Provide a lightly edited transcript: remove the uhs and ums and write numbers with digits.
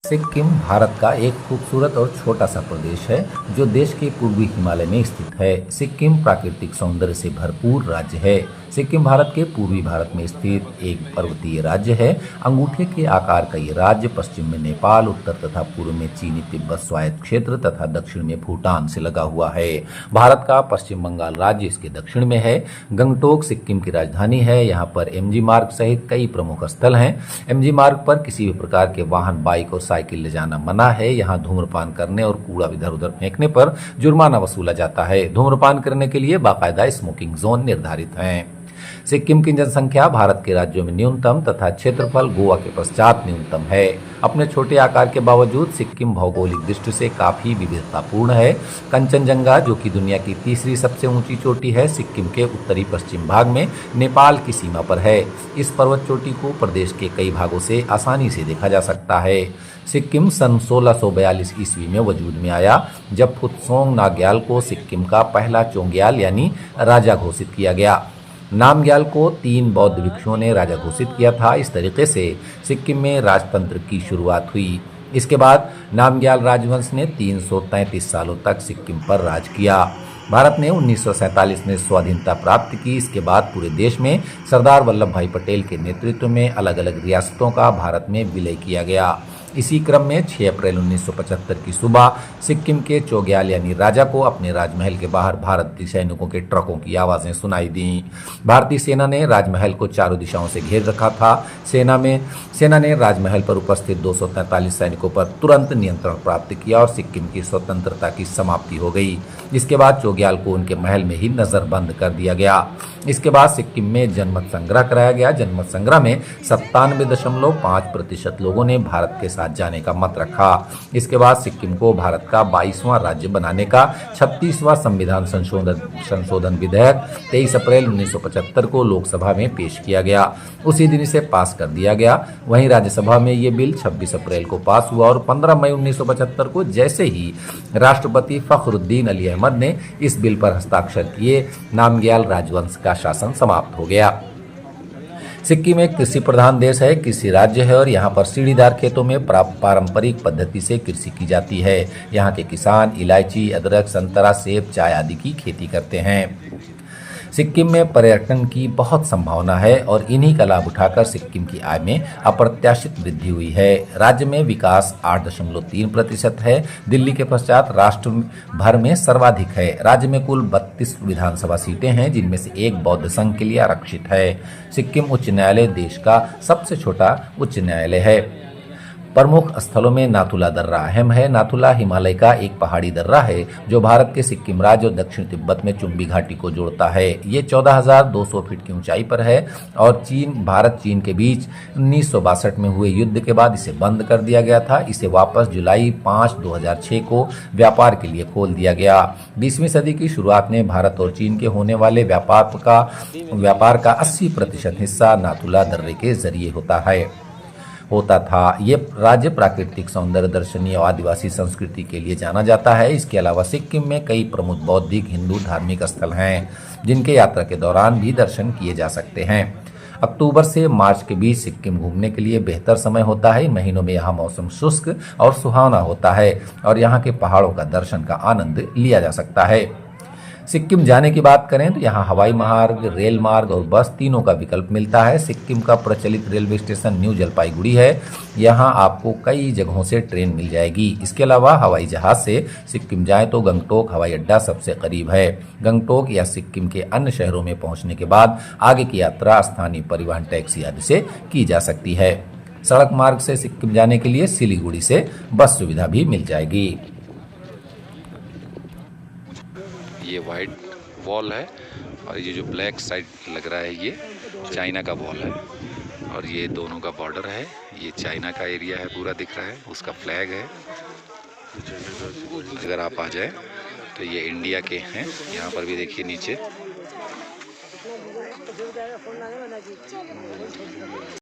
सिक्किम भारत का एक खूबसूरत और छोटा सा प्रदेश है जो देश के पूर्वी हिमालय में स्थित है। सिक्किम प्राकृतिक सौंदर्य से भरपूर राज्य है। सिक्किम भारत के पूर्वी भारत में स्थित एक पर्वतीय राज्य है। अंगूठे के आकार का ये राज्य पश्चिम में नेपाल, उत्तर तथा पूर्व में चीनी तिब्बत स्वायत्त क्षेत्र तथा दक्षिण में भूटान से लगा हुआ है। भारत का पश्चिम बंगाल राज्य इसके दक्षिण में है। गंगटोक सिक्किम की राजधानी है। यहाँ पर एमजी मार्ग सहित कई प्रमुख स्थल हैं। एमजी मार्ग पर किसी भी प्रकार के वाहन, बाइक और साइकिल ले जाना मना है। यहाँ धूम्रपान करने और कूड़ा इधर उधर फेंकने पर जुर्माना वसूला जाता है। धूम्रपान करने के लिए बाकायदा स्मोकिंग जोन निर्धारित हैं। सिक्किम की जनसंख्या भारत के राज्यों में न्यूनतम तथा क्षेत्रफल गोवा के पश्चात न्यूनतम है। अपने छोटे आकार के बावजूद सिक्किम भौगोलिक दृष्टि से काफी विविधतापूर्ण है। कंचनजंगा, जो कि दुनिया की तीसरी सबसे ऊंची चोटी है, सिक्किम के उत्तरी पश्चिम भाग में नेपाल की सीमा पर है। इस पर्वत चोटी को प्रदेश के कई भागों से आसानी से देखा जा सकता है। सिक्किम सन 1642 ईस्वी में वजूद में आया, जब फुत्सोंग नामग्याल को सिक्किम का पहला चोंग्याल यानी राजा घोषित किया गया। नामग्याल को 3 बौद्ध भिक्षुओं ने राजा घोषित किया था। इस तरीके से सिक्किम में राजतंत्र की शुरुआत हुई। इसके बाद नामग्याल राजवंश ने 333 सालों तक सिक्किम पर राज किया। भारत ने 1947 में स्वाधीनता प्राप्त की। इसके बाद पूरे देश में सरदार वल्लभ भाई पटेल के नेतृत्व में अलग अलग रियासतों का भारत में विलय किया गया। इसी क्रम में 6 अप्रैल 1975 की सुबह सिक्किम के चोग्याल यानी राजा को अपने राजमहल के बाहर भारतीय सैनिकों के ट्रकों की आवाजें सुनाई दी। भारतीय सेना ने राजमहल को चारों दिशाओं से घेर रखा था। सेना ने राजमहल पर उपस्थित 243 सैनिकों पर तुरंत नियंत्रण प्राप्त किया और सिक्किम की स्वतंत्रता की समाप्ति हो गई। इसके बाद चोग्याल को उनके महल में ही नजरबंद कर दिया गया। इसके बाद सिक्किम में जनमत संग्रह कराया गया। जनमत संग्रह में 97.5% लोगों ने भारत के साथ जाने का मत रखा। इसके बाद सिक्किम को भारत का 22वां राज्य बनाने का 36वां संविधान संशोधन विधेयक 23 अप्रैल 1975 को लोकसभा में पेश किया गया। उसी दिन इसे पास कर दिया गया। वहीं राज्यसभा में ये बिल 26 अप्रैल को पास हुआ और 15 मई 1975 को जैसे ही राष्ट्रपति फखरुद्दीन अली अहमद ने इस बिल पर हस्ताक्षर किए, नामग्याल राजवंश का शासन समाप्त हो गया। सिक्किम एक कृषि प्रधान देश है, कृषि राज्य है और यहाँ पर सीढ़ीदार खेतों में पारंपरिक पद्धति से कृषि की जाती है। यहाँ के किसान इलायची, अदरक, संतरा, सेब, चाय आदि की खेती करते हैं। सिक्किम में पर्यटन की बहुत संभावना है और इन्हीं का लाभ उठाकर सिक्किम की आय में अप्रत्याशित वृद्धि हुई है। राज्य में विकास 8.3% है। दिल्ली के पश्चात राष्ट्र भर में सर्वाधिक है। राज्य में कुल 32 विधानसभा सीटें हैं, जिनमें से एक बौद्ध संघ के लिए आरक्षित है। सिक्किम उच्च न्यायालय देश का सबसे छोटा उच्च न्यायालय है। प्रमुख स्थलों में नाथुला दर्रा अहम है। नाथुला हिमालय का एक पहाड़ी दर्रा है जो भारत के सिक्किम राज्य और दक्षिण तिब्बत में चुम्बी घाटी को जोड़ता है। ये 14,200 फीट की ऊंचाई पर है और भारत चीन के बीच 1962 में हुए युद्ध के बाद इसे बंद कर दिया गया था। इसे वापस जुलाई 5, 2006 को व्यापार के लिए खोल दिया गया। 20वीं सदी की शुरुआत में भारत और चीन के होने वाले व्यापार का 80% हिस्सा नाथुला दर्रे के जरिए होता था। ये राज्य प्राकृतिक सौंदर्य, दर्शनीय और आदिवासी संस्कृति के लिए जाना जाता है। इसके अलावा सिक्किम में कई प्रमुख बौद्धिक, हिंदू धार्मिक स्थल हैं, जिनके यात्रा के दौरान भी दर्शन किए जा सकते हैं। अक्टूबर से मार्च के बीच सिक्किम घूमने के लिए बेहतर समय होता है। इन महीनों में यहाँ मौसम शुष्क और सुहावना होता है और यहाँ के पहाड़ों का दर्शन का आनंद लिया जा सकता है। सिक्किम जाने की बात करें तो यहाँ हवाई मार्ग, रेल मार्ग और बस तीनों का विकल्प मिलता है। सिक्किम का प्रचलित रेलवे स्टेशन न्यू जलपाईगुड़ी है। यहाँ आपको कई जगहों से ट्रेन मिल जाएगी। इसके अलावा हवाई जहाज से सिक्किम जाएं तो गंगटोक हवाई अड्डा सबसे करीब है। गंगटोक या सिक्किम के अन्य शहरों में पहुंचने के बाद आगे की यात्रा स्थानीय परिवहन, टैक्सी आदि से की जा सकती है। सड़क मार्ग से सिक्किम जाने के लिए सिलीगुड़ी से बस सुविधा भी मिल जाएगी। ये वाइट वॉल है और ये जो ब्लैक साइड लग रहा है ये चाइना का वॉल है और ये दोनों का बॉर्डर है। ये चाइना का एरिया है, पूरा दिख रहा है, उसका फ्लैग है। अगर आप आ जाए तो ये इंडिया के हैं। यहाँ पर भी देखिए नीचे